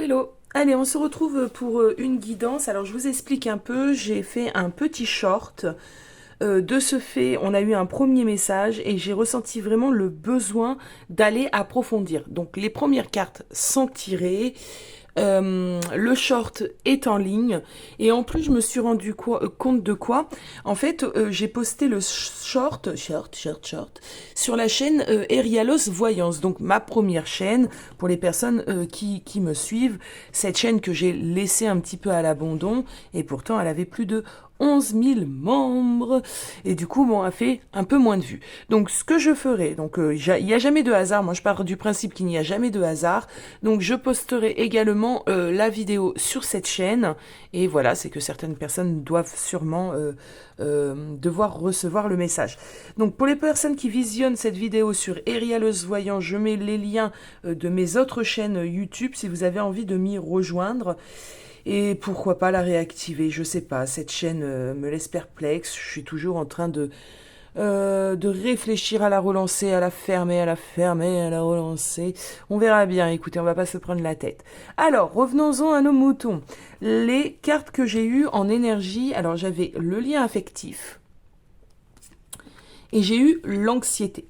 Hello. Allez, on se retrouve pour une guidance. Alors, je vous explique un peu. J'ai fait un petit short. De ce fait, on a eu un premier message et j'ai ressenti vraiment le besoin d'aller approfondir. Donc, les premières cartes sont tirées. Le short est en ligne et en plus je me suis rendu compte de quoi. En fait, j'ai posté le short sur la chaîne Erialos Voyance, donc ma première chaîne pour les personnes qui me suivent. Cette chaîne que j'ai laissée un petit peu à l'abandon et pourtant elle avait plus de 11 000 membres et du coup bon, a fait un peu moins de vues. Donc ce que je ferai, donc il n'y a jamais de hasard, moi je pars du principe qu'il n'y a jamais de hasard, donc je posterai également la vidéo sur cette chaîne et voilà, c'est que certaines personnes doivent sûrement devoir recevoir le message. Donc pour les personnes qui visionnent cette vidéo sur Erialos Voyant, je mets les liens de mes autres chaînes YouTube si vous avez envie de m'y rejoindre. Et pourquoi pas la réactiver, je sais pas, cette chaîne me laisse perplexe, je suis toujours en train de réfléchir à la relancer, à la fermer, à la fermer, à la relancer. On verra bien, écoutez, on va pas se prendre la tête. Alors, revenons-en à nos moutons. Les cartes que j'ai eues en énergie, alors j'avais le lien affectif et j'ai eu l'anxiété.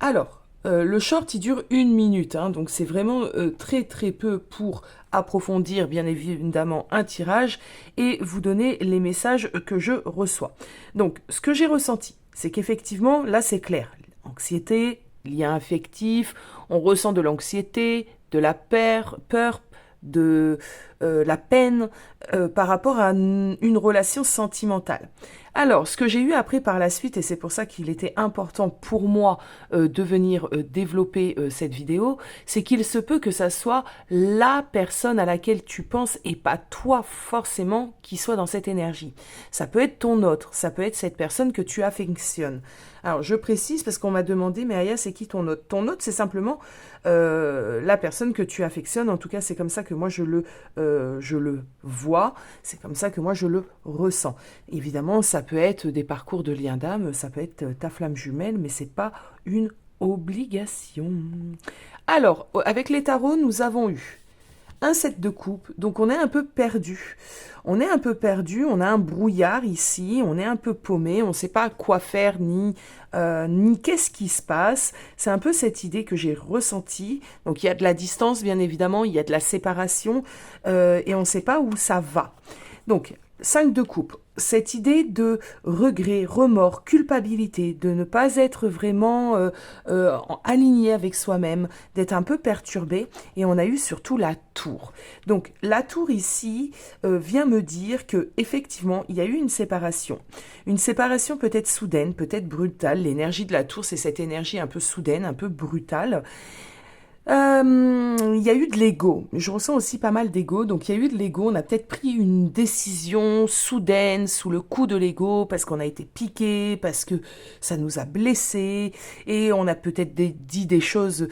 Alors, le short, il dure 1 minute, hein, donc c'est vraiment très très peu pour approfondir bien évidemment un tirage et vous donner les messages que je reçois. Donc, ce que j'ai ressenti, c'est qu'effectivement, là c'est clair, anxiété, lien affectif, on ressent de l'anxiété, de la peur, de la peine par rapport à une relation sentimentale. Alors, ce que j'ai eu après par la suite, et c'est pour ça qu'il était important pour moi de venir développer cette vidéo, c'est qu'il se peut que ça soit la personne à laquelle tu penses et pas toi forcément qui soit dans cette énergie. Ça peut être ton autre, ça peut être cette personne que tu affectionnes. Alors, je précise parce qu'on m'a demandé, mais Aya, c'est qui ton autre? Ton autre, c'est simplement la personne que tu affectionnes. En tout cas, c'est comme ça que moi je le vois, c'est comme ça que moi je le ressens. Évidemment, ça peut être des parcours de lien d'âme, ça peut être ta flamme jumelle, mais c'est pas une obligation. Alors, avec les tarots, nous avons eu un 7 de coupe, donc on est un peu perdu. On est un peu perdu, on a un brouillard ici, on est un peu paumé, on ne sait pas quoi faire ni qu'est-ce qui se passe. C'est un peu cette idée que j'ai ressentie. Donc il y a de la distance, bien évidemment, il y a de la séparation et on ne sait pas où ça va. Donc 5 de coupe, cette idée de regret, remords, culpabilité, de ne pas être vraiment aligné avec soi-même, d'être un peu perturbé, et on a eu surtout la tour. Donc la tour ici vient me dire que effectivement il y a eu une séparation peut-être soudaine, peut-être brutale. L'énergie de la tour, c'est cette énergie un peu soudaine, un peu brutale. Il y a eu de l'ego. Je ressens aussi pas mal d'ego. Donc il y a eu de l'ego. On a peut-être pris une décision soudaine sous le coup de l'ego parce qu'on a été piqué, parce que ça nous a blessés et on a peut-être dit des choses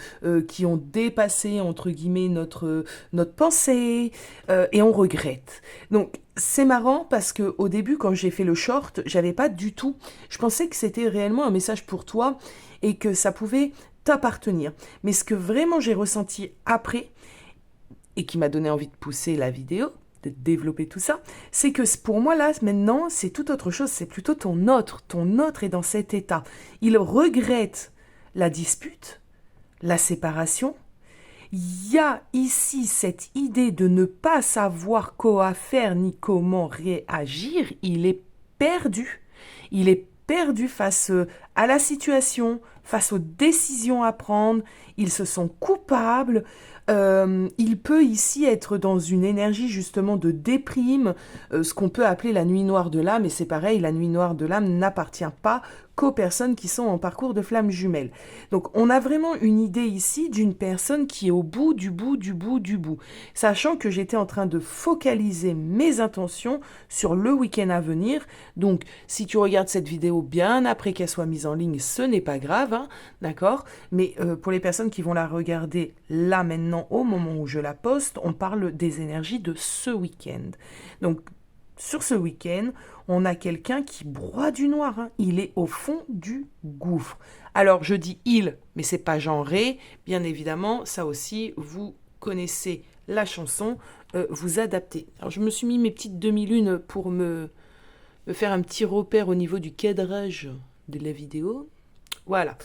qui ont dépassé entre guillemets notre pensée et on regrette. Donc c'est marrant parce que au début quand j'ai fait le short, j'avais pas du tout. Je pensais que c'était réellement un message pour toi et que ça pouvait t'appartenir. Mais ce que vraiment j'ai ressenti après, et qui m'a donné envie de pousser la vidéo, de développer tout ça, c'est que pour moi là, maintenant, c'est tout autre chose, c'est plutôt ton autre. Ton autre est dans cet état. Il regrette la dispute, la séparation. Il y a ici cette idée de ne pas savoir quoi faire ni comment réagir. Il est perdu. Il est perdu face à la situation, face aux décisions à prendre. Ils se sont coupables. Il peut ici être dans une énergie justement de déprime, ce qu'on peut appeler la nuit noire de l'âme, et c'est pareil, la nuit noire de l'âme n'appartient pas qu'aux personnes qui sont en parcours de flamme jumelle. Donc on a vraiment une idée ici d'une personne qui est au bout du bout du bout du bout, sachant que j'étais en train de focaliser mes intentions sur le week-end à venir. Donc si tu regardes cette vidéo bien après qu'elle soit mise en ligne, ce n'est pas grave, hein, d'accord? Mais pour les personnes qui vont la regarder là maintenant, au moment où je la poste, on parle des énergies de ce week-end. Donc sur ce week-end, on a quelqu'un qui broie du noir, hein. Il est au fond du gouffre. Alors je dis il, mais c'est pas genré, bien évidemment, ça aussi vous connaissez la chanson, vous adaptez. Alors, je me suis mis mes petites demi-lunes pour me faire un petit repère au niveau du cadrage de la vidéo. Voilà.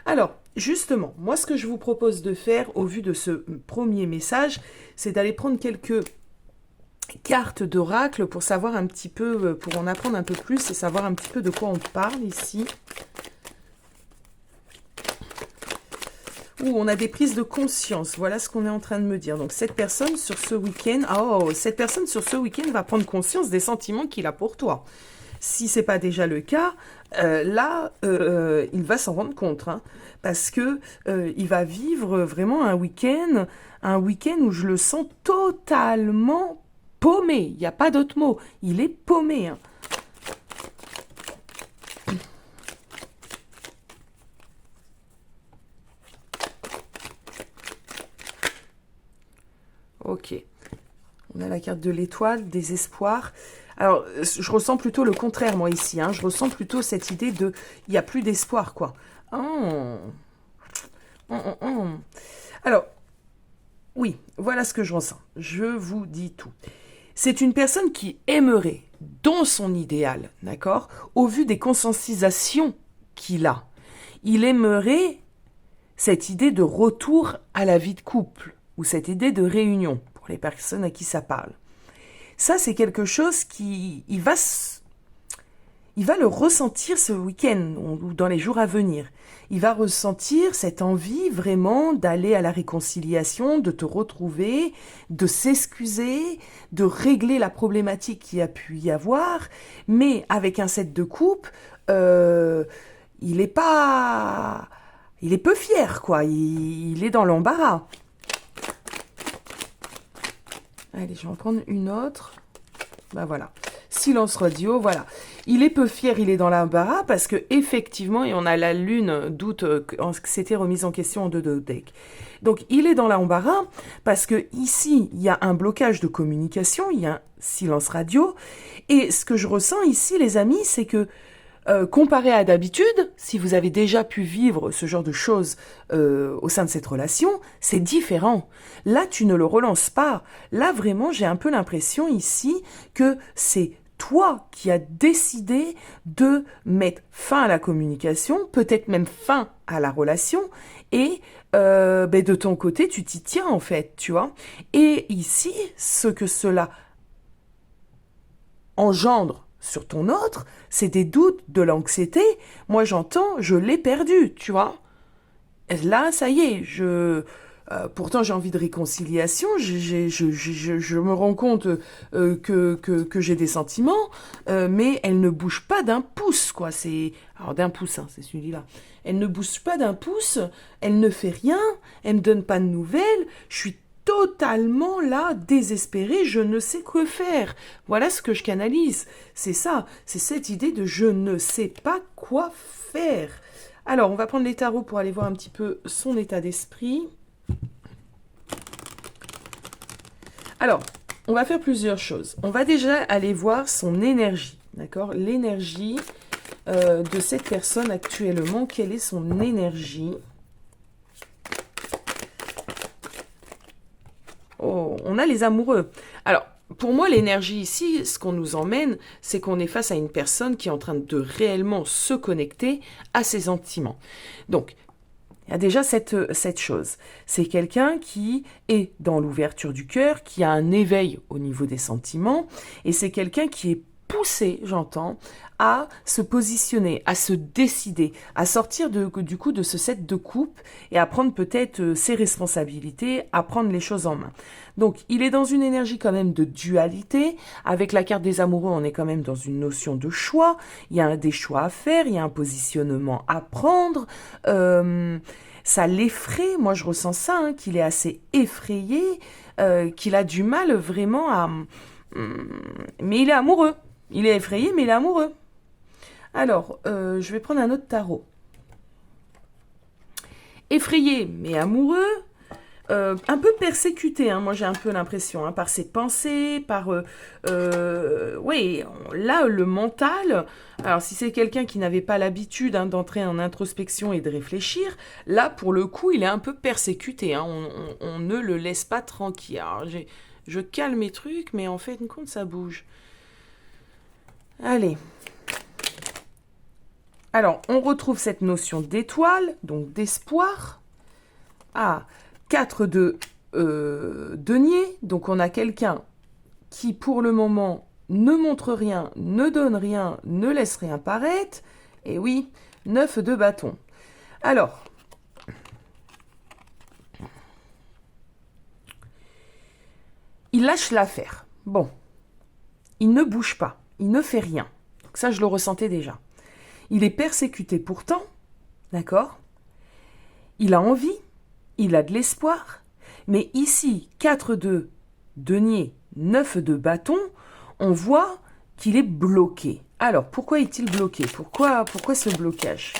Alors, justement, moi, ce que je vous propose de faire, au vu de ce premier message, c'est d'aller prendre quelques cartes d'oracle pour savoir un petit peu, pour en apprendre un peu plus et savoir un petit peu de quoi on parle ici. Où on a des prises de conscience. Voilà ce qu'on est en train de me dire. Donc, cette personne sur ce week-end, va prendre conscience des sentiments qu'il a pour toi. Si ce n'est pas déjà le cas, là, il va s'en rendre compte. Hein, parce que il va vivre vraiment un week-end où je le sens totalement paumé. Il n'y a pas d'autre mot. Il est paumé. Hein. Ok. On a la carte de l'étoile, désespoir. Alors, je ressens plutôt le contraire, moi, ici. Hein. Je ressens plutôt cette idée de... Il n'y a plus d'espoir, quoi. Alors, oui, voilà ce que je ressens. Je vous dis tout. C'est une personne qui aimerait, dans son idéal, d'accord, au vu des conscientisations qu'il a, il aimerait cette idée de retour à la vie de couple, ou cette idée de réunion, pour les personnes à qui ça parle. Ça, c'est quelque chose qui... Il va le ressentir ce week-end, ou dans les jours à venir. Il va ressentir cette envie vraiment d'aller à la réconciliation, de te retrouver, de s'excuser, de régler la problématique qu'il y a pu y avoir, mais avec un 7 de coupe, il est peu fier, quoi. Il est dans l'embarras. Allez, je vais en prendre une autre. Ben voilà. Silence radio, voilà. Il est peu fier, il est dans l'embarras parce que effectivement, et on a la lune d'août que c'était remise en question en 2 deck. Donc, il est dans l'embarras parce que ici, il y a un blocage de communication, il y a un silence radio. Et ce que je ressens ici, les amis, c'est que comparé à d'habitude, si vous avez déjà pu vivre ce genre de choses au sein de cette relation, c'est différent. Là, tu ne le relances pas. Là, vraiment, j'ai un peu l'impression ici que c'est toi qui as décidé de mettre fin à la communication, peut-être même fin à la relation, et de ton côté, tu t'y tiens en fait, tu vois. Et ici, ce que cela engendre sur ton autre, c'est des doutes, de l'anxiété. Moi, j'entends, je l'ai perdu, tu vois. Là, ça y est, pourtant j'ai envie de réconciliation, je me rends compte que j'ai des sentiments, mais elle ne bouge pas d'un pouce, quoi. Alors d'un pouce, hein, c'est celui-là. Elle ne bouge pas d'un pouce, elle ne fait rien, elle me donne pas de nouvelles, je suis totalement là, désespérée, je ne sais que faire. Voilà ce que je canalise. C'est ça, c'est cette idée de je ne sais pas quoi faire. Alors, on va prendre les tarots pour aller voir un petit peu son état d'esprit. Alors, on va faire plusieurs choses. On va déjà aller voir son énergie, d'accord? L'énergie de cette personne actuellement. Quelle est son énergie? Oh, on a les amoureux. Alors, pour moi, l'énergie ici, ce qu'on nous emmène, c'est qu'on est face à une personne qui est en train de réellement se connecter à ses sentiments. Donc, il y a déjà cette chose. C'est quelqu'un qui est dans l'ouverture du cœur, qui a un éveil au niveau des sentiments, et c'est quelqu'un qui est poussé, j'entends, à se positionner, à se décider, à sortir du coup de ce 7 de coupe et à prendre peut-être ses responsabilités, à prendre les choses en main. Donc, il est dans une énergie quand même de dualité. Avec la carte des amoureux, on est quand même dans une notion de choix. Il y a des choix à faire, il y a un positionnement à prendre. Ça l'effraie, moi je ressens ça, hein, qu'il est assez effrayé, qu'il a du mal vraiment à... Mais il est amoureux. Il est effrayé, mais il est amoureux. Alors, je vais prendre un autre tarot. Effrayé, mais amoureux. un peu persécuté, hein, moi j'ai un peu l'impression, hein, par ses pensées, par... oui, là, le mental, alors si c'est quelqu'un qui n'avait pas l'habitude hein, d'entrer en introspection et de réfléchir, là, pour le coup, il est un peu persécuté, hein, on ne le laisse pas tranquille. Alors, je cale mes trucs, mais en fait, compte, ça bouge. Allez. Alors, on retrouve cette notion d'étoile, donc d'espoir. Ah, 4 de denier, donc on a quelqu'un qui pour le moment ne montre rien, ne donne rien, ne laisse rien paraître. Et oui, 9 de bâton. Alors, il lâche l'affaire. Bon, il ne bouge pas, il ne fait rien. Donc ça, je le ressentais déjà. Il est persécuté pourtant, d'accord? Il a envie, il a de l'espoir, mais ici, 4 de denier, 9 de bâton, on voit qu'il est bloqué. Alors, pourquoi est-il bloqué? Pourquoi ce blocage?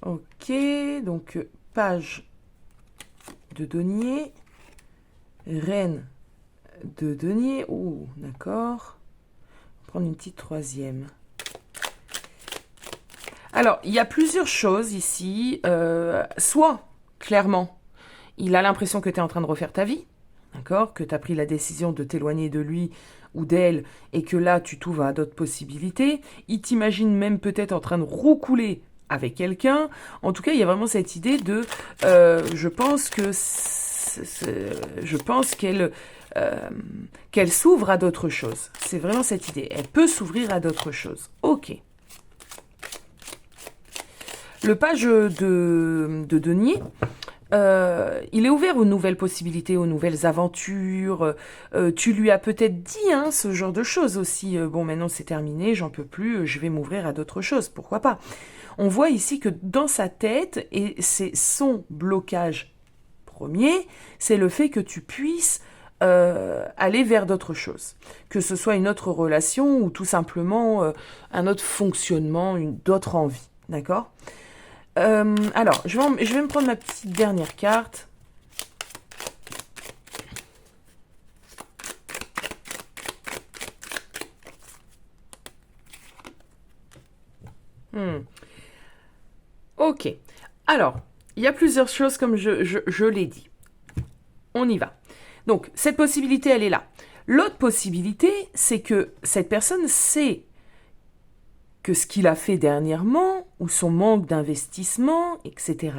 Ok, donc page de denier, reine de denier. Oh, d'accord. On va prendre une petite troisième. Alors, il y a plusieurs choses ici. Soit, clairement, il a l'impression que tu es en train de refaire ta vie, d'accord, que tu as pris la décision de t'éloigner de lui ou d'elle et que là, tu t'ouvres à d'autres possibilités. Il t'imagine même peut-être en train de roucouler avec quelqu'un. En tout cas, il y a vraiment cette idée de... je pense qu'elle s'ouvre à d'autres choses. C'est vraiment cette idée. Elle peut s'ouvrir à d'autres choses. Ok. Le page de denier, il est ouvert aux nouvelles possibilités, aux nouvelles aventures. Tu lui as peut-être dit hein, ce genre de choses aussi. Bon, maintenant c'est terminé, j'en peux plus, je vais m'ouvrir à d'autres choses. Pourquoi pas? On voit ici que dans sa tête, et c'est son blocage premier, c'est le fait que tu puisses aller vers d'autres choses. Que ce soit une autre relation ou tout simplement un autre fonctionnement, d'autres envies. D'accord? Alors, je vais me prendre ma petite dernière carte. Ok. Alors, il y a plusieurs choses comme je l'ai dit. On y va. Donc, cette possibilité, elle est là. L'autre possibilité, c'est que cette personne sait que ce qu'il a fait dernièrement, ou son manque d'investissement, etc.,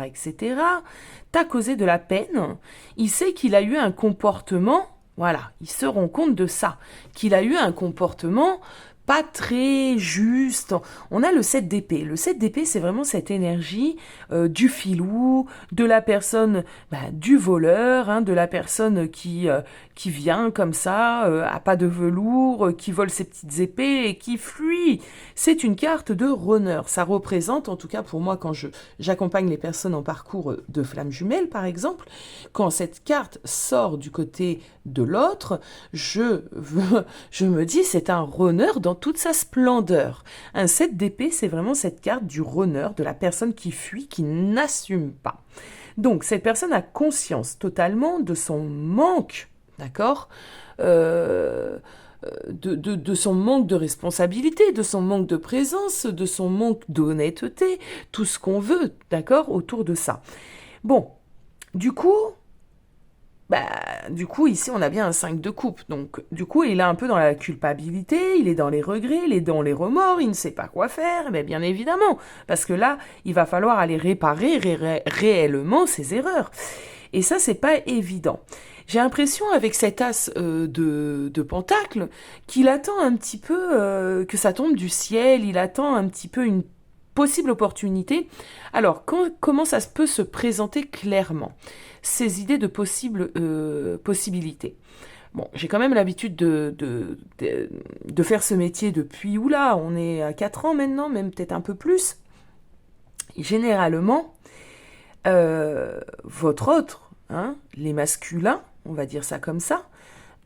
t'a causé de la peine. Il sait qu'il a eu un comportement, voilà, il se rend compte de ça, qu'il a eu un comportement pas très juste. On a le 7 d'épée. Le 7 d'épée, c'est vraiment cette énergie du filou, de la personne, du voleur, hein, de la personne qui vient comme ça, à pas de velours, qui vole ses petites épées et qui fuit. C'est une carte de runner. Ça représente, en tout cas pour moi, quand j'accompagne les personnes en parcours de flammes jumelles, par exemple, quand cette carte sort du côté de l'autre, je me dis c'est un runner dans toute sa splendeur. Un 7 d'épée, c'est vraiment cette carte du runner, de la personne qui fuit, qui n'assume pas. Donc cette personne a conscience totalement de son manque, d'accord, de son manque de responsabilité, de son manque de présence, de son manque d'honnêteté, tout ce qu'on veut, d'accord, autour de ça. Bon, du coup, ici, on a bien un 5 de coupe. Donc, du coup, il est un peu dans la culpabilité, il est dans les regrets, il est dans les remords, il ne sait pas quoi faire, mais bien évidemment. Parce que là, il va falloir aller réparer réellement ses erreurs. Et ça, c'est pas évident. J'ai l'impression, avec cet as de pentacle, qu'il attend un petit peu que ça tombe du ciel, il attend un petit peu une possible opportunité. Alors, comment ça peut se présenter clairement, ces idées de possibilités? Bon, j'ai quand même l'habitude de faire ce métier depuis, oula, on est à 4 ans maintenant, même peut-être un peu plus. Et généralement, votre autre, hein, les masculins, on va dire ça comme ça,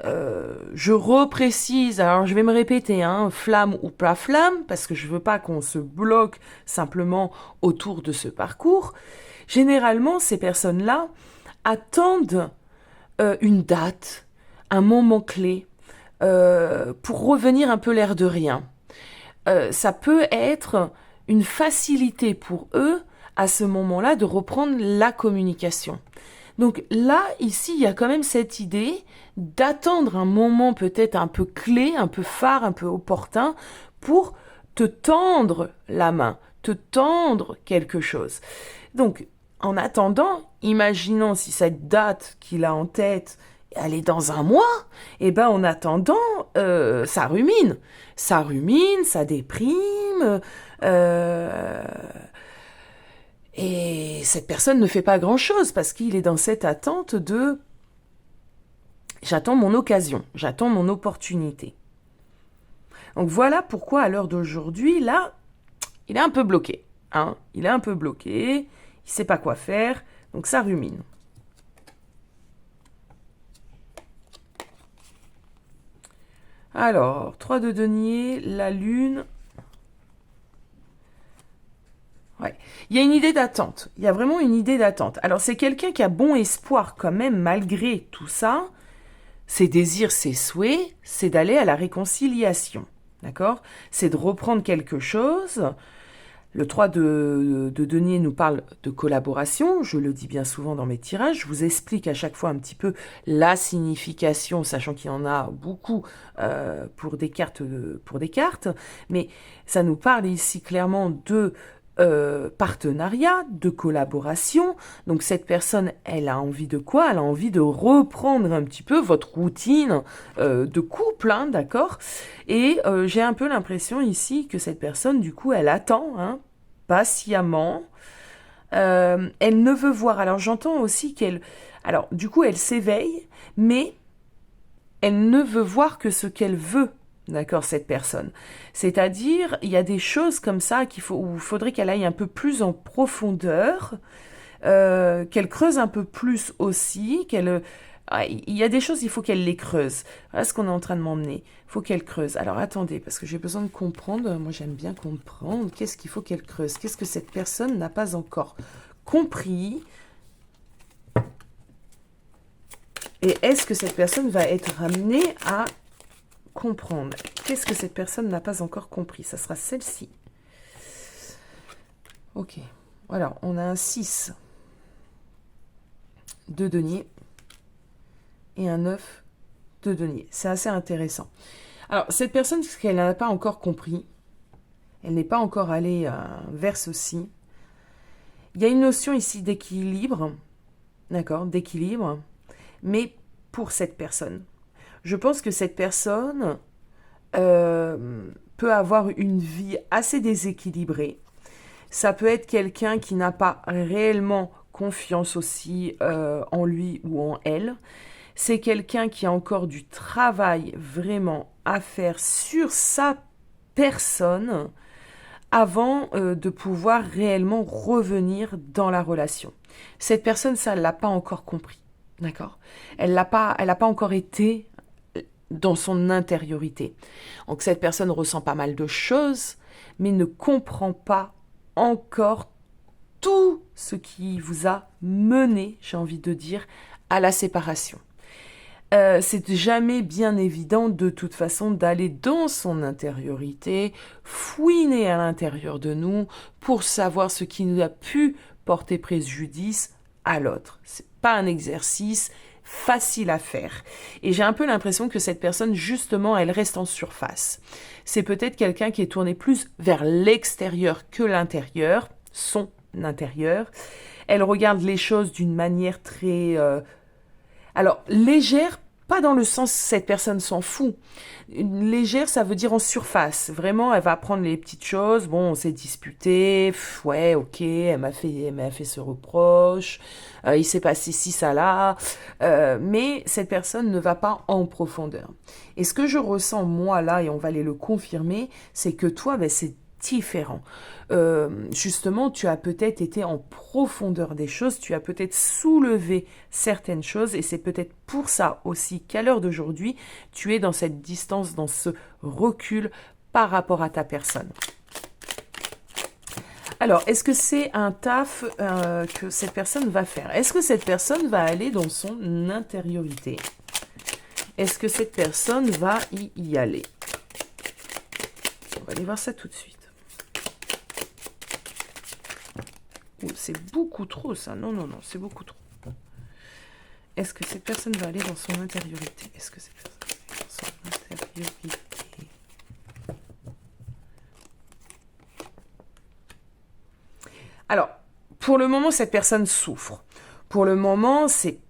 Je reprécise, alors je vais me répéter, hein, flamme ou pas flamme, parce que je veux pas qu'on se bloque simplement autour de ce parcours. Généralement, ces personnes-là attendent une date, un moment clé, pour revenir un peu l'air de rien. Ça peut être une facilité pour eux, à ce moment-là, de reprendre la communication. Donc là, ici, il y a quand même cette idée d'attendre un moment peut-être un peu clé, un peu phare, un peu opportun, pour te tendre la main, te tendre quelque chose. Donc, en attendant, imaginons si cette date qu'il a en tête, elle est dans un mois, et ben en attendant, ça rumine, ça déprime, euh, et cette personne ne fait pas grand-chose parce qu'il est dans cette attente de j'attends mon occasion, j'attends mon opportunité. Donc voilà pourquoi à l'heure d'aujourd'hui, là, il est un peu bloqué. Hein, il est un peu bloqué, il ne sait pas quoi faire, donc ça rumine. Alors, 3 de denier, la lune. Ouais. Il y a une idée d'attente. Il y a vraiment une idée d'attente. Alors, c'est quelqu'un qui a bon espoir quand même, malgré tout ça. Ses désirs, ses souhaits, c'est d'aller à la réconciliation. D'accord? C'est de reprendre quelque chose. Le 3 de denier nous parle de collaboration, je le dis bien souvent dans mes tirages, je vous explique à chaque fois un petit peu la signification, sachant qu'il y en a beaucoup pour des cartes, mais ça nous parle ici clairement de partenariat, de collaboration. Donc cette personne, elle a envie de quoi? Elle a envie de reprendre un petit peu votre routine de couple, hein, d'accord? Et j'ai un peu l'impression ici que cette personne, du coup, elle attend, hein, patiemment. Elle ne veut voir. Alors j'entends aussi qu'elle... Alors du coup, elle s'éveille, mais elle ne veut voir que ce qu'elle veut. D'accord, cette personne. C'est-à-dire, il y a des choses comme ça où il faudrait qu'elle aille un peu plus en profondeur, qu'elle creuse un peu plus aussi, il y a des choses, il faut qu'elle les creuse. Voilà ce qu'on est en train de m'emmener. Il faut qu'elle creuse. Alors attendez, parce que j'ai besoin de comprendre. Moi, j'aime bien comprendre. Qu'est-ce qu'il faut qu'elle creuse? Qu'est-ce que cette personne n'a pas encore compris? Et est-ce que cette personne va être ramenée à comprendre? Qu'est-ce que cette personne n'a pas encore compris? Ça sera celle-ci. Ok. Alors, on a un 6 de denier et un 9 de denier. C'est assez intéressant. Alors, cette personne, ce qu'elle n'a pas encore compris, elle n'est pas encore allée vers ceci. Il y a une notion ici d'équilibre, d'accord, d'équilibre, mais pour cette personne. Je pense que cette personne peut avoir une vie assez déséquilibrée. Ça peut être quelqu'un qui n'a pas réellement confiance aussi en lui ou en elle. C'est quelqu'un qui a encore du travail vraiment à faire sur sa personne avant de pouvoir réellement revenir dans la relation. Cette personne, ça, elle l'a pas encore compris, d'accord? Elle n'a pas encore été dans son intériorité. Donc cette personne ressent pas mal de choses, mais ne comprend pas encore tout ce qui vous a mené, j'ai envie de dire, à la séparation. C'est jamais bien évident de toute façon d'aller dans son intériorité, fouiner à l'intérieur de nous pour savoir ce qui nous a pu porter préjudice à l'autre. C'est pas un exercice facile à faire. Et j'ai un peu l'impression que cette personne, justement, elle reste en surface. C'est peut-être quelqu'un qui est tourné plus vers l'extérieur que l'intérieur, son intérieur. Elle regarde les choses d'une manière très... Alors, légère, pas dans le sens cette personne s'en fout. Légère, ça veut dire en surface. Vraiment, elle va prendre les petites choses. Bon, on s'est disputé. Ouais, ok, elle m'a fait ce reproche. Il s'est passé ci, ça, là. Mais cette personne ne va pas en profondeur. Et ce que je ressens, moi, là, et on va aller le confirmer, c'est que toi, ben, différent. Justement, tu as peut-être été en profondeur des choses, tu as peut-être soulevé certaines choses et c'est peut-être pour ça aussi qu'à l'heure d'aujourd'hui, tu es dans cette distance, dans ce recul par rapport à ta personne. Alors, est-ce que c'est un taf que cette personne va faire? Est-ce que cette personne va aller dans son intériorité? Est-ce que cette personne va y aller? On va aller voir ça tout de suite. C'est beaucoup trop ça. Non, non, non, c'est beaucoup trop. Est-ce que cette personne va aller dans son intériorité? Est-ce que cette personne va aller dans son intériorité? Alors, pour le moment, cette personne souffre. Pour le moment, c'est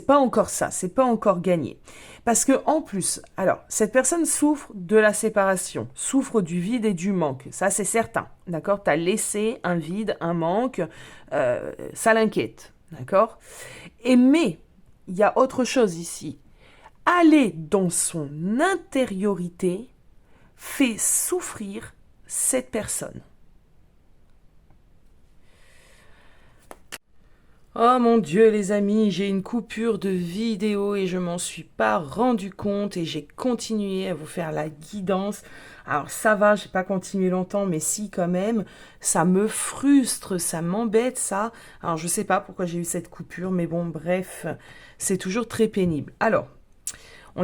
pas encore ça, c'est pas encore gagné. Parce que en plus, alors, cette personne souffre de la séparation, souffre du vide et du manque. Ça, c'est certain, d'accord? Tu as laissé un vide, un manque, ça l'inquiète, d'accord? Mais, il y a autre chose ici. Aller dans son intériorité fait souffrir cette personne. Oh mon Dieu les amis, j'ai une coupure de vidéo et je m'en suis pas rendu compte et j'ai continué à vous faire la guidance. Alors ça va, j'ai pas continué longtemps, mais si quand même, ça me frustre, ça m'embête ça. Alors je sais pas pourquoi j'ai eu cette coupure, mais bon bref, c'est toujours très pénible. Alors,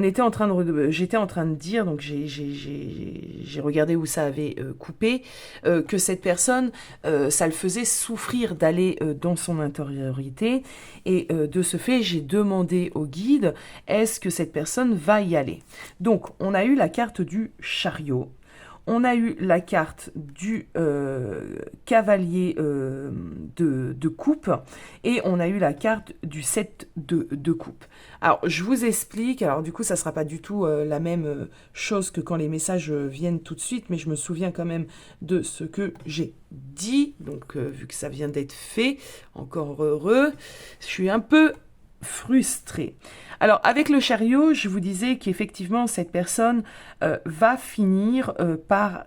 j'étais en train de dire, donc j'ai regardé où ça avait coupé, que cette personne, ça le faisait souffrir d'aller dans son intériorité. Et de ce fait, j'ai demandé au guide, est-ce que cette personne va y aller? Donc, on a eu la carte du chariot. On a eu la carte du cavalier de coupe et on a eu la carte du 7 de coupe. Alors, je vous explique. Alors, du coup, ça ne sera pas du tout la même chose que quand les messages viennent tout de suite, mais je me souviens quand même de ce que j'ai dit. Donc, vu que ça vient d'être fait, encore heureux, je suis un peu frustrée. Alors, avec le chariot, je vous disais qu'effectivement, cette personne va finir par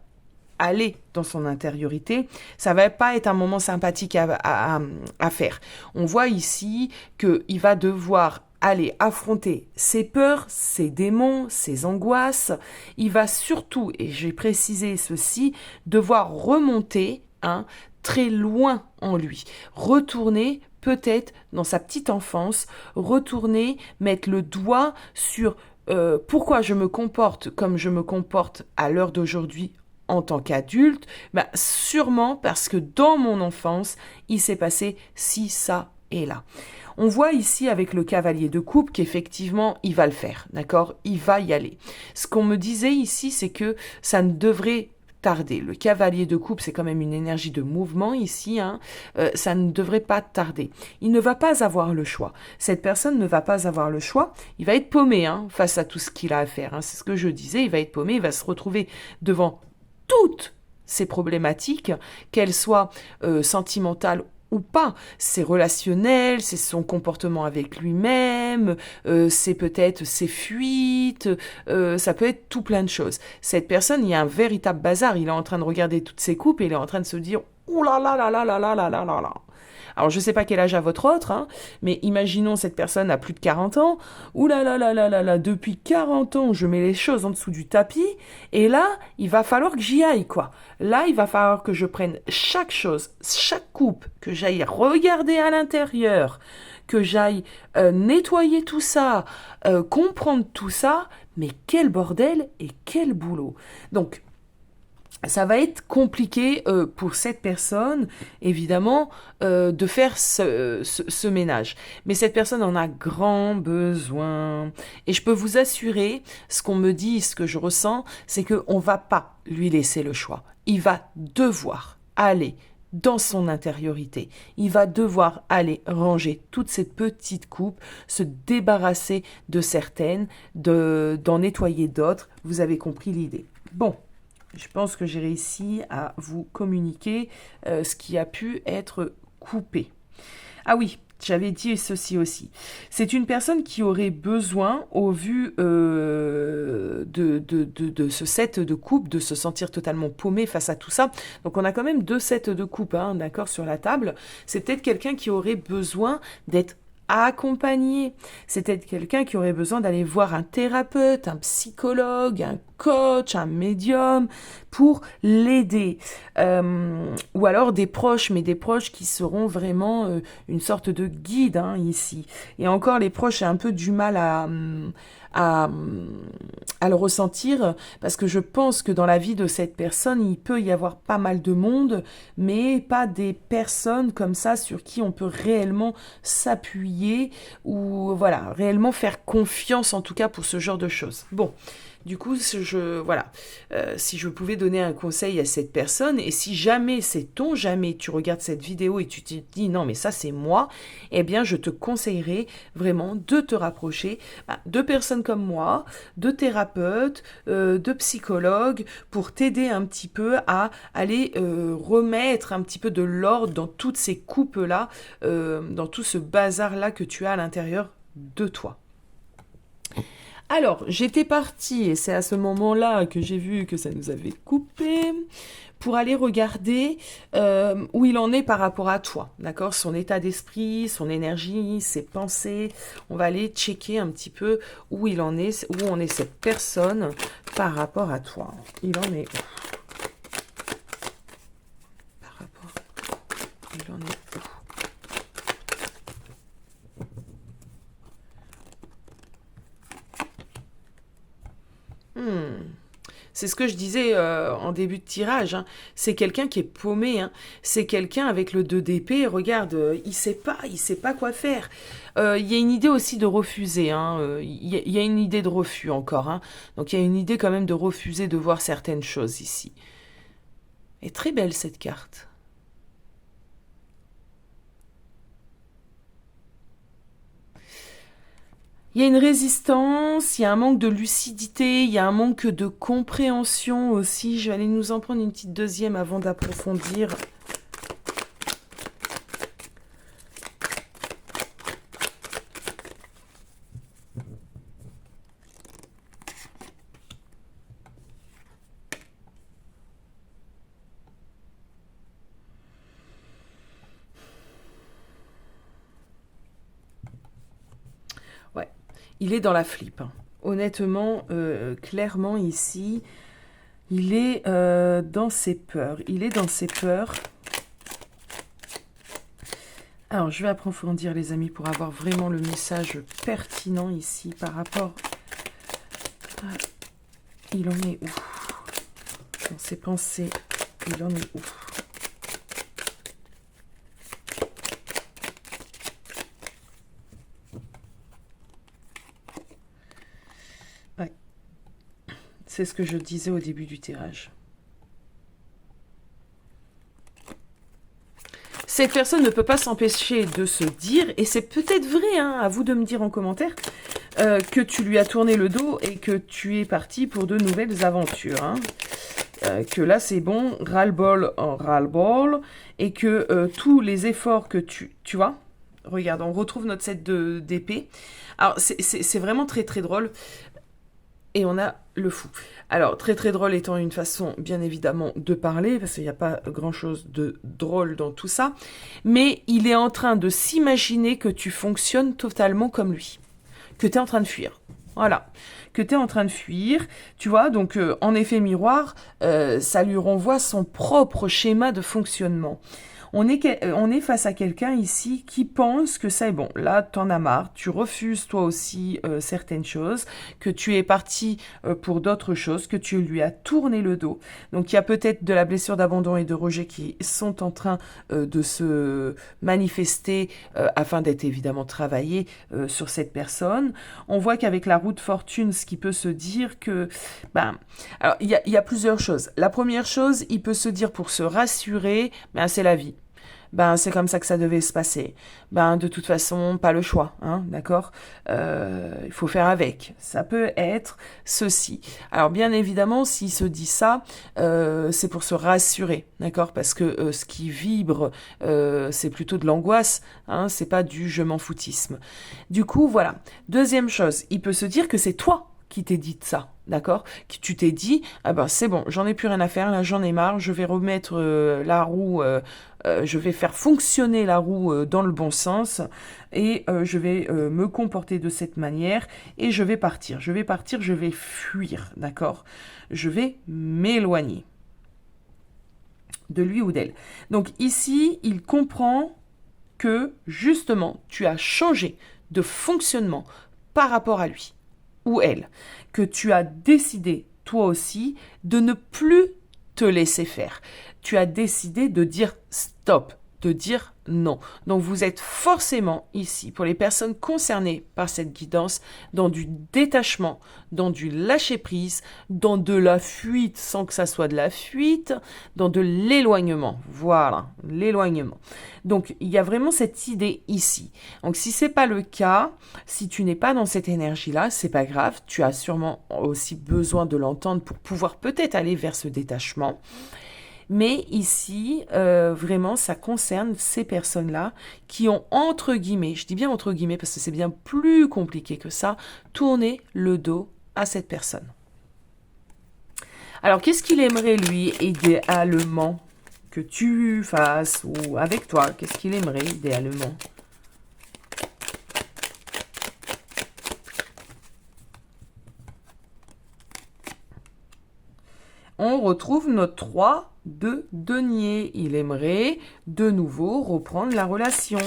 aller dans son intériorité. Ça va pas être un moment sympathique à faire. On voit ici qu'il va devoir aller affronter ses peurs, ses démons, ses angoisses. Il va surtout, et j'ai précisé ceci, devoir remonter très loin en lui, retourner peut-être dans sa petite enfance, retourner, mettre le doigt sur pourquoi je me comporte comme je me comporte à l'heure d'aujourd'hui en tant qu'adulte. Sûrement parce que dans mon enfance, il s'est passé ci, ça et là. On voit ici avec le cavalier de coupe qu'effectivement, il va le faire, d'accord? Il va y aller. Ce qu'on me disait ici, c'est que ça ne devrait tarder. Le cavalier de coupe, c'est quand même une énergie de mouvement ici, ça ne devrait pas tarder. Il ne va pas avoir le choix. Cette personne ne va pas avoir le choix. Il va être paumé face à tout ce qu'il a à faire. C'est ce que je disais, il va être paumé, il va se retrouver devant toutes ces problématiques, qu'elles soient sentimentales ou pas. C'est relationnel, c'est son comportement avec lui-même, c'est peut-être ses fuites, ça peut être tout plein de choses. Cette personne, il y a un véritable bazar, il est en train de regarder toutes ses coupes et il est en train de se dire « Ouh là là là là là là là là là là ». Alors, je ne sais pas quel âge a votre autre, mais imaginons cette personne a plus de 40 ans. Ouh là là là là là là, depuis 40 ans, je mets les choses en dessous du tapis. Et là, il va falloir que j'y aille, quoi. Là, il va falloir que je prenne chaque chose, chaque coupe, que j'aille regarder à l'intérieur, que j'aille nettoyer tout ça, comprendre tout ça. Mais quel bordel et quel boulot. Donc, ça va être compliqué pour cette personne, évidemment, de faire ce ménage. Mais cette personne en a grand besoin. Et je peux vous assurer, ce qu'on me dit, ce que je ressens, c'est qu'on ne va pas lui laisser le choix. Il va devoir aller dans son intériorité. Il va devoir aller ranger toutes ces petites coupes, se débarrasser de certaines, d'en nettoyer d'autres. Vous avez compris l'idée. Bon. Je pense que j'ai réussi à vous communiquer ce qui a pu être coupé. Ah oui, j'avais dit ceci aussi. C'est une personne qui aurait besoin, au vu de de ce set de coupe, de se sentir totalement paumé face à tout ça. Donc on a quand même 2 sets de coupe, hein, d'accord, sur la table. C'est peut-être quelqu'un qui aurait besoin d'être accompagné. C'est peut-être quelqu'un qui aurait besoin d'aller voir un thérapeute, un psychologue, un coach, un médium pour l'aider. Ou alors des proches, mais des proches qui seront vraiment une sorte de guide, hein, ici. Et encore, les proches, j'ai un peu du mal à, à le ressentir parce que je pense que dans la vie de cette personne, il peut y avoir pas mal de monde, mais pas des personnes comme ça sur qui on peut réellement s'appuyer ou voilà, réellement faire confiance en tout cas pour ce genre de choses. Bon. Du coup, voilà, si je pouvais donner un conseil à cette personne, et si jamais jamais tu regardes cette vidéo et tu te dis non mais ça c'est moi, eh bien je te conseillerais vraiment de te rapprocher de personnes comme moi, de thérapeutes, de psychologues, pour t'aider un petit peu à aller remettre un petit peu de l'ordre dans toutes ces coupes-là, dans tout ce bazar-là que tu as à l'intérieur de toi. Alors, j'étais partie, et c'est à ce moment-là que j'ai vu que ça nous avait coupé, pour aller regarder où il en est par rapport à toi, d'accord? Son état d'esprit, son énergie, ses pensées. On va aller checker un petit peu où il en est, où en est cette personne par rapport à toi. Il en est où? Par rapport, il en est où? C'est ce que je disais en début de tirage, hein. C'est quelqu'un qui est paumé, hein. C'est quelqu'un avec le 2 d'épée, regarde, il sait pas quoi faire. Il y a une idée aussi de refuser, hein. Il y a une idée de refus encore, hein. Donc il y a une idée quand même de refuser de voir certaines choses ici. Elle est très belle cette carte. Il y a une résistance, il y a un manque de lucidité, il y a un manque de compréhension aussi. Je vais aller nous en prendre une petite deuxième avant d'approfondir. Ouais, il est dans la flip, hein. Honnêtement, clairement ici, il est dans ses peurs. Il est dans ses peurs. Alors, je vais approfondir, les amis, pour avoir vraiment le message pertinent ici par rapport à... Il en est où? Dans ses pensées, il en est où? Ouais. C'est ce que je disais au début du tirage. Cette personne ne peut pas s'empêcher de se dire, et c'est peut-être vrai, hein, à vous de me dire en commentaire, que tu lui as tourné le dos et que tu es parti pour de nouvelles aventures. Hein. Que là c'est bon, ras-le-bol en ras-le-bol, et que tous les efforts que tu vois, regarde, on retrouve notre set d'épée. Alors c'est vraiment très très drôle. Et on a le fou. Alors, très très drôle étant une façon, bien évidemment, de parler, parce qu'il n'y a pas grand-chose de drôle dans tout ça, mais il est en train de s'imaginer que tu fonctionnes totalement comme lui, que tu es en train de fuir. Voilà, que tu es en train de fuir, tu vois, donc en effet miroir, ça lui renvoie son propre schéma de fonctionnement. On est face à quelqu'un ici qui pense que c'est bon, là t'en as marre, tu refuses toi aussi certaines choses, que tu es parti pour d'autres choses, que tu lui as tourné le dos. Donc il y a peut-être de la blessure d'abandon et de rejet qui sont en train de se manifester afin d'être évidemment travaillé sur cette personne. On voit qu'avec la roue de fortune, ce qui peut se dire que... alors il y a plusieurs choses. La première chose, il peut se dire pour se rassurer, c'est la vie. C'est comme ça que ça devait se passer. De toute façon, pas le choix, hein, d'accord? Il faut faire avec. Ça peut être ceci. Alors, bien évidemment, s'il se dit ça, c'est pour se rassurer, d'accord? Parce que ce qui vibre, c'est plutôt de l'angoisse, hein, c'est pas du je m'en foutisme. Du coup, voilà. Deuxième chose, il peut se dire que c'est toi qui t'ait dit ça, d'accord? Que tu t'es dit, ah ben c'est bon, j'en ai plus rien à faire, là j'en ai marre, je vais remettre la roue, je vais faire fonctionner la roue dans le bon sens et je vais me comporter de cette manière et je vais partir, je vais fuir, d'accord? Je vais m'éloigner de lui ou d'elle. Donc ici, il comprend que justement, tu as changé de fonctionnement par rapport à lui ou elle, que tu as décidé, toi aussi, de ne plus te laisser faire. Tu as décidé de dire stop, de dire non. Donc vous êtes forcément ici, pour les personnes concernées par cette guidance, dans du détachement, dans du lâcher-prise, dans de la fuite sans que ça soit de la fuite, dans de l'éloignement. Voilà, l'éloignement. Donc il y a vraiment cette idée ici. Donc si c'est pas le cas, si tu n'es pas dans cette énergie-là, c'est pas grave. Tu as sûrement aussi besoin de l'entendre pour pouvoir peut-être aller vers ce détachement. Mais ici, vraiment, ça concerne ces personnes-là qui ont, entre guillemets, je dis bien entre guillemets parce que c'est bien plus compliqué que ça, tourné le dos à cette personne. Alors, qu'est-ce qu'il aimerait, lui, idéalement, que tu fasses ou avec toi? Qu'est-ce qu'il aimerait, idéalement? On retrouve notre 3 de denier. Il aimerait de nouveau reprendre la relation.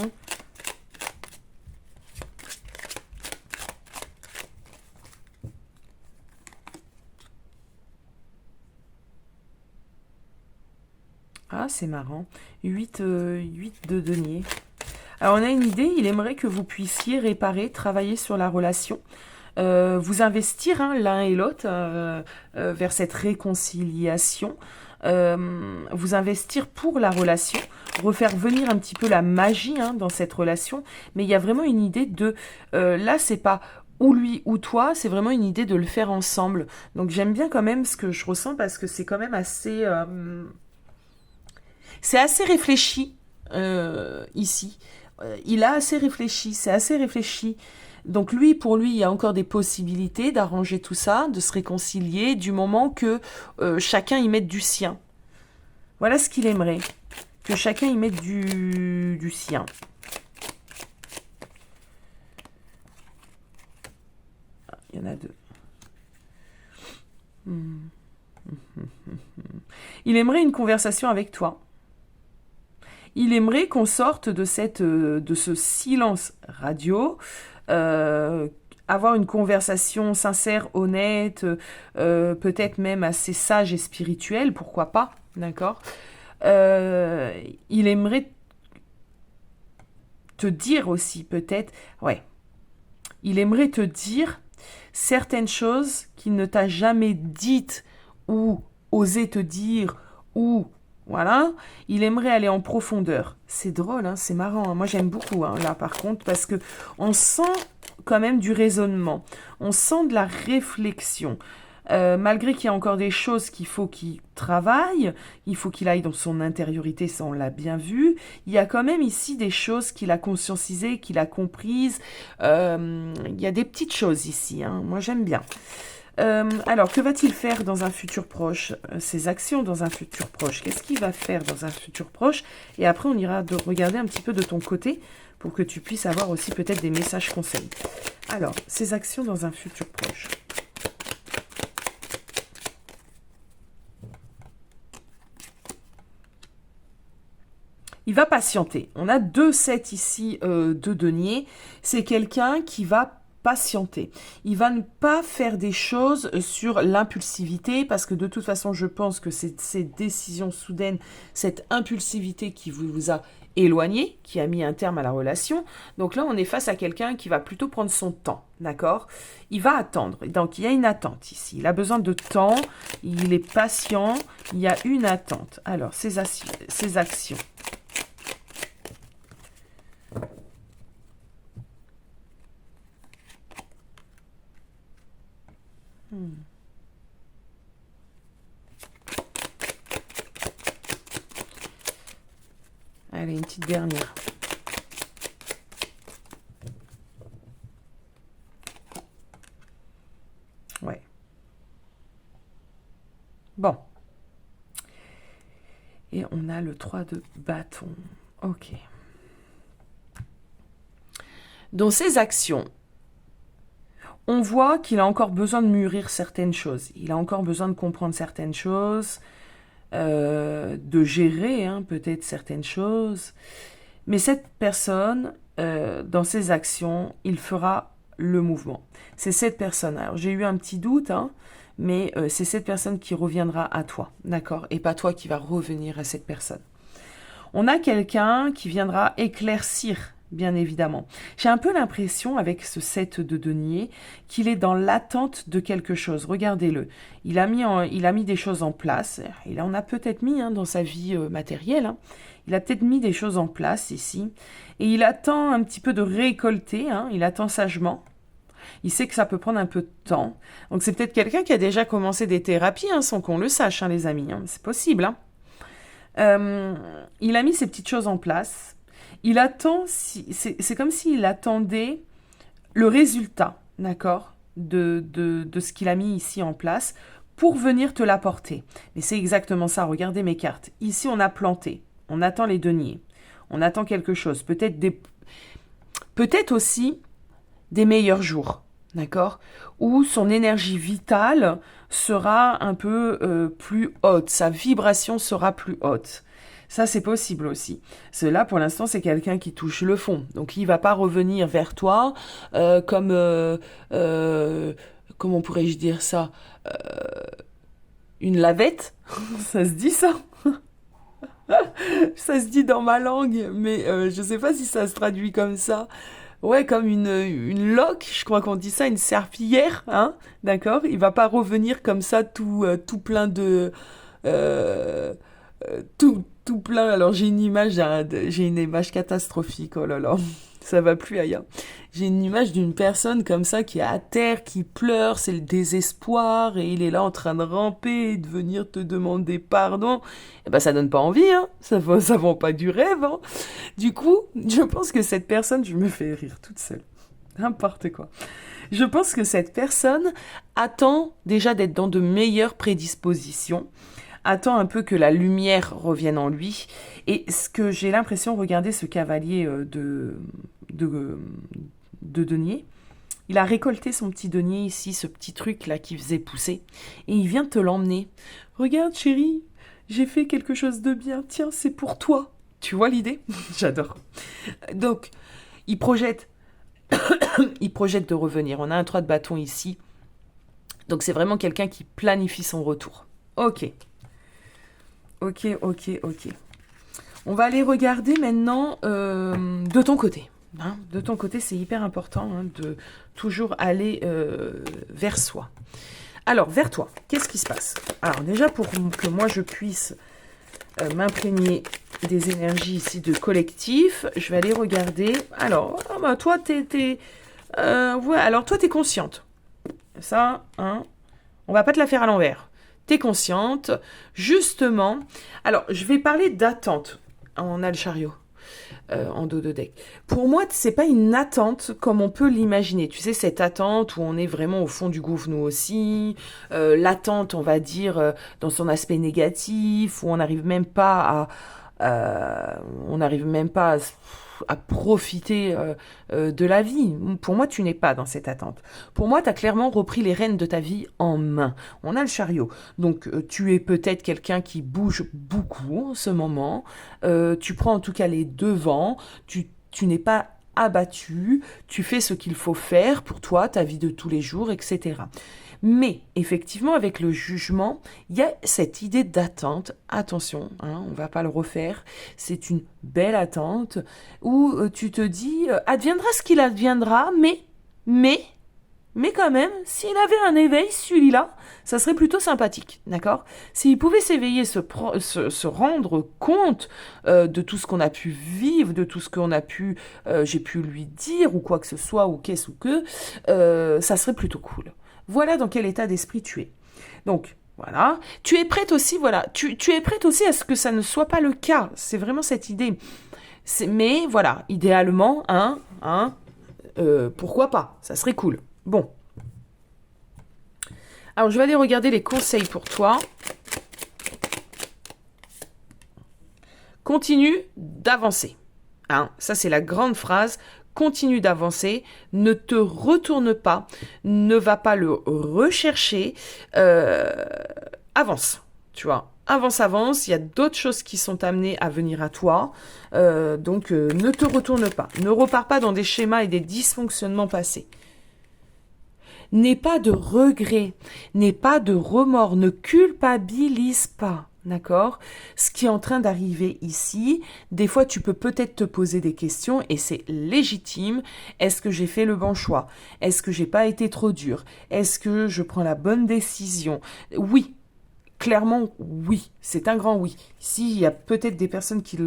Ah, c'est marrant. 8 de denier. Alors, on a une idée. Il aimerait que vous puissiez réparer, travailler sur la relation. Vous investir l'un et l'autre vers cette réconciliation, vous investir pour la relation, refaire venir un petit peu la magie dans cette relation, mais il y a vraiment une idée de, là c'est pas ou lui ou toi, c'est vraiment une idée de le faire ensemble. Donc j'aime bien quand même ce que je ressens parce que c'est quand même assez, c'est assez réfléchi ici. Il a assez réfléchi, c'est assez réfléchi. Donc lui, pour lui, il y a encore des possibilités d'arranger tout ça, de se réconcilier, du moment que chacun y mette du sien. Voilà ce qu'il aimerait, que chacun y mette du sien. Ah, il y en a deux. Il aimerait une conversation avec toi. Il aimerait qu'on sorte de ce silence radio, avoir une conversation sincère, honnête, peut-être même assez sage et spirituelle, pourquoi pas, d'accord? Il aimerait te dire aussi, peut-être, ouais, il aimerait te dire certaines choses qu'il ne t'a jamais dites ou osé te dire ou voilà, il aimerait aller en profondeur. C'est drôle, c'est marrant. Moi, j'aime beaucoup là, par contre, parce que on sent quand même du raisonnement. On sent de la réflexion. Malgré qu'il y a encore des choses qu'il faut qu'il travaille, il faut qu'il aille dans son intériorité, ça on l'a bien vu. Il y a quand même ici des choses qu'il a conscientisées, qu'il a comprises. Il y a des petites choses ici. Moi, j'aime bien. Alors, que va-t-il faire dans un futur proche? Ses actions dans un futur proche. Qu'est-ce qu'il va faire dans un futur proche? Et après, on ira regarder un petit peu de ton côté pour que tu puisses avoir aussi peut-être des messages conseils. Alors, ses actions dans un futur proche. Il va patienter. On a 2 7 ici de denier. C'est quelqu'un qui va patienter. Il va ne pas faire des choses sur l'impulsivité parce que de toute façon, je pense que c'est ces décisions soudaines, cette impulsivité qui vous a éloigné, qui a mis un terme à la relation. Donc là, on est face à quelqu'un qui va plutôt prendre son temps, d'accord? Il va attendre. Donc, il y a une attente ici. Il a besoin de temps. Il est patient. Il y a une attente. Alors, ses actions. Allez, une petite dernière. Bon. Et on a le 3 de bâton. Ok. Dans ses actions, on voit qu'il a encore besoin de mûrir certaines choses. Il a encore besoin de comprendre certaines choses, de gérer peut-être certaines choses. Mais cette personne, dans ses actions, il fera le mouvement. C'est cette personne. Alors j'ai eu un petit doute, mais c'est cette personne qui reviendra à toi, d'accord? Et pas toi qui va revenir à cette personne. On a quelqu'un qui viendra éclaircir, bien évidemment. J'ai un peu l'impression, avec ce 7 de denier, qu'il est dans l'attente de quelque chose. Regardez-le. Il a mis des choses en place. Il en a peut-être mis dans sa vie matérielle. Il a peut-être mis des choses en place ici. Et il attend un petit peu de récolter. Il attend sagement. Il sait que ça peut prendre un peu de temps. Donc c'est peut-être quelqu'un qui a déjà commencé des thérapies, sans qu'on le sache, les amis. C'est possible. Il a mis ces petites choses en place. Il attend, c'est comme s'il attendait le résultat, d'accord, de ce qu'il a mis ici en place pour venir te l'apporter. Mais c'est exactement ça, regardez mes cartes. Ici, on a planté, on attend les deniers, on attend quelque chose, peut-être aussi des meilleurs jours, d'accord, où son énergie vitale sera un peu plus haute, sa vibration sera plus haute. Ça, c'est possible aussi. Cela, pour l'instant, c'est quelqu'un qui touche le fond. Donc, il va pas revenir vers toi comme... comment pourrais-je dire ça, une lavette. Ça se dit ça. Ça se dit dans ma langue, mais je sais pas si ça se traduit comme ça. Ouais, comme une loque, je crois qu'on dit ça, une serpillière, d'accord? Il va pas revenir comme ça tout plein de... tout plein. Alors j'ai une image catastrophique. Oh là là, ça va plus ailleurs. J'ai une image d'une personne comme ça qui est à terre, qui pleure, c'est le désespoir et il est là en train de ramper et de venir te demander pardon. Et ben ça donne pas envie, ça vend pas du rêve. Du coup, je pense que cette personne, je me fais rire toute seule. N'importe quoi. Je pense que cette personne attend déjà d'être dans de meilleures prédispositions, attend un peu que la lumière revienne en lui. Et ce que j'ai l'impression, regardez ce cavalier de denier. Il a récolté son petit denier ici, ce petit truc là qui faisait pousser. Et il vient te l'emmener. Regarde chérie, j'ai fait quelque chose de bien. Tiens, c'est pour toi. Tu vois l'idée? J'adore. Donc, il projette. Il projette de revenir. On a un 3 de bâton ici. Donc c'est vraiment quelqu'un qui planifie son retour. Ok. On va aller regarder maintenant de ton côté. De ton côté, c'est hyper important de toujours aller vers soi. Alors, vers toi, qu'est-ce qui se passe? Alors déjà, pour que moi je puisse m'imprégner des énergies ici de collectif, je vais aller regarder. Alors, toi, alors toi, t'es consciente. Ça, on va pas te la faire à l'envers. T'es consciente, justement. Alors, je vais parler d'attente. On a le chariot en dos de deck. Pour moi, c'est pas une attente comme on peut l'imaginer. Tu sais, cette attente où on est vraiment au fond du gouffre, nous aussi. L'attente, on va dire, dans son aspect négatif, où on n'arrive même pas à profiter de la vie. Pour moi, tu n'es pas dans cette attente. Pour moi, tu as clairement repris les rênes de ta vie en main. On a le chariot. Donc, tu es peut-être quelqu'un qui bouge beaucoup en ce moment. Tu prends en tout cas les devants. Tu n'es pas abattu. Tu fais ce qu'il faut faire pour toi, ta vie de tous les jours, etc. Mais effectivement, avec le jugement, il y a cette idée d'attente. Attention, on va pas le refaire. C'est une belle attente où tu te dis, adviendra ce qu'il adviendra, mais quand même, s'il avait un éveil, celui-là, ça serait plutôt sympathique, d'accord? S'il pouvait s'éveiller, se rendre compte de tout ce qu'on a pu vivre, de tout ce qu'on a pu, j'ai pu lui dire, ou quoi que ce soit, ou qu'est-ce ou que, ça serait plutôt cool. Voilà dans quel état d'esprit tu es. Donc, voilà. Tu es prête aussi, tu es prête aussi à ce que ça ne soit pas le cas. C'est vraiment cette idée. Mais voilà, idéalement, pourquoi pas? Ça serait cool. Bon. Alors, je vais aller regarder les conseils pour toi. continue d'avancer. Hein, ça, c'est la grande phrase. Continue d'avancer, ne te retourne pas, ne va pas le rechercher, avance, tu vois. Avance, il y a d'autres choses qui sont amenées à venir à toi, donc ne te retourne pas, ne repars pas dans des schémas et des dysfonctionnements passés. N'aie pas de regrets, n'aie pas de remords, ne culpabilise pas. D'accord? Ce qui est en train d'arriver ici, des fois tu peux peut-être te poser des questions et c'est légitime. Est-ce que j'ai fait le bon choix? Est-ce que j'ai pas été trop dur? Est-ce que je prends la bonne décision? Oui, clairement oui, c'est un grand oui. Ici, il y a peut-être des personnes qui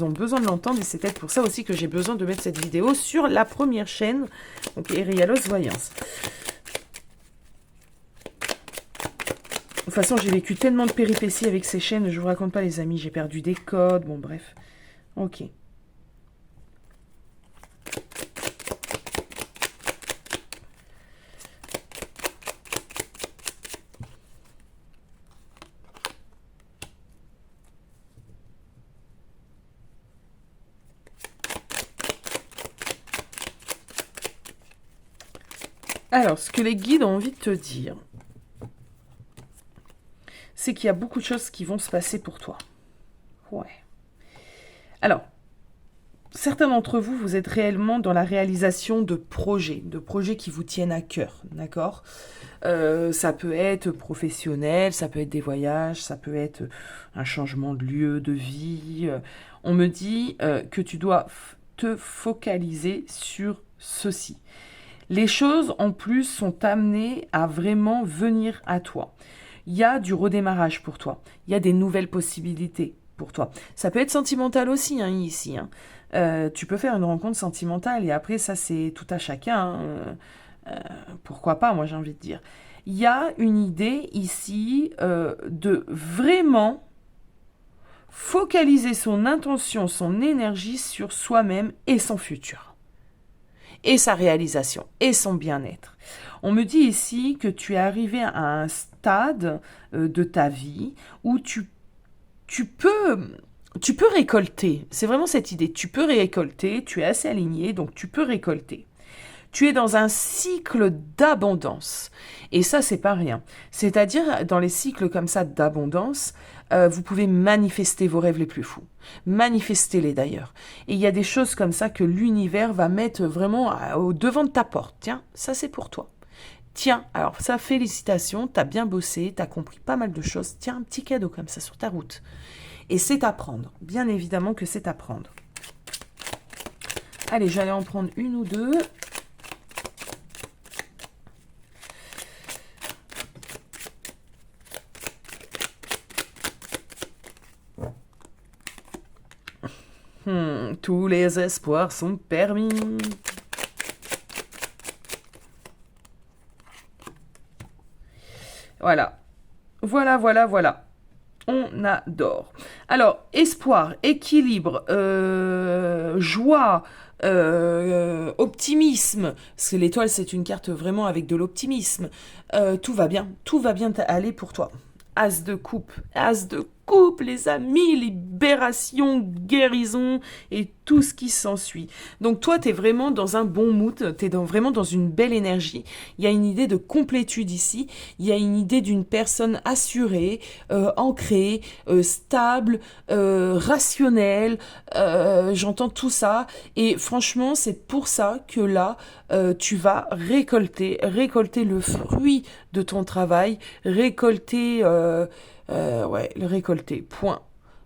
ont besoin de l'entendre et c'est peut-être pour ça aussi que j'ai besoin de mettre cette vidéo sur la première chaîne, donc Erialos Voyance. De toute façon, j'ai vécu tellement de péripéties avec ces chaînes, je vous raconte pas les amis, j'ai perdu des codes, bon bref. Ok. Alors, ce que les guides ont envie de te dire, c'est qu'il y a beaucoup de choses qui vont se passer pour toi. Ouais. Alors, certains d'entre vous, vous êtes réellement dans la réalisation de projets qui vous tiennent à cœur, d'accord? Ça peut être professionnel, ça peut être des voyages, ça peut être un changement de lieu, de vie. On me dit que tu dois te focaliser sur ceci. Les choses, en plus, sont amenées à vraiment venir à toi. Il y a du redémarrage pour toi. Il y a des nouvelles possibilités pour toi. Ça peut être sentimental aussi, hein, ici. Hein. Tu peux faire une rencontre sentimentale et après, ça, c'est tout à chacun. Pourquoi pas, moi, j'ai envie de dire. Il y a une idée ici de vraiment focaliser son intention, son énergie sur soi-même et son futur. Et sa réalisation, et son bien-être. On me dit ici que tu es arrivé à un stade de ta vie où tu peux récolter. C'est vraiment cette idée. Tu peux récolter, tu es assez aligné, donc tu peux récolter. Tu es dans un cycle d'abondance. Et ça, c'est pas rien. C'est-à-dire, dans les cycles comme ça d'abondance, vous pouvez manifester vos rêves les plus fous. Manifestez-les d'ailleurs. Et il y a des choses comme ça que l'univers va mettre vraiment au devant de ta porte. Tiens, ça c'est pour toi. Tiens, alors ça, félicitations, t'as bien bossé, t'as compris pas mal de choses. Tiens, un petit cadeau comme ça sur ta route. Et c'est à prendre. Bien évidemment que c'est à prendre. Allez, j'allais en prendre une ou deux. Tous les espoirs sont permis. Voilà. Voilà. On adore. Alors, espoir, équilibre, joie, optimisme. Parce que l'étoile, c'est une carte vraiment avec de l'optimisme. Tout va bien aller pour toi. As de coupe, les amis, libération, guérison et tout ce qui s'ensuit. Donc toi, tu es vraiment dans un bon mood, tu es vraiment dans une belle énergie. Il y a une idée de complétude ici, il y a une idée d'une personne assurée, ancrée, stable, rationnelle, j'entends tout ça. Et franchement, c'est pour ça que là, tu vas récolter le fruit de ton travail, récolter... le récolter, point.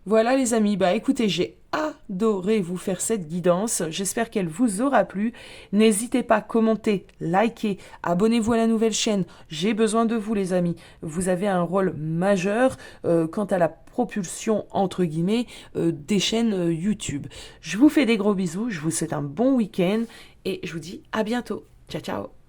Voilà les amis, bah écoutez, j'ai adoré vous faire cette guidance, j'espère qu'elle vous aura plu. N'hésitez pas à commenter, liker, abonnez-vous à la nouvelle chaîne, j'ai besoin de vous les amis. Vous avez un rôle majeur quant à la propulsion, entre guillemets, des chaînes YouTube. Je vous fais des gros bisous, je vous souhaite un bon week-end et je vous dis à bientôt. Ciao, ciao.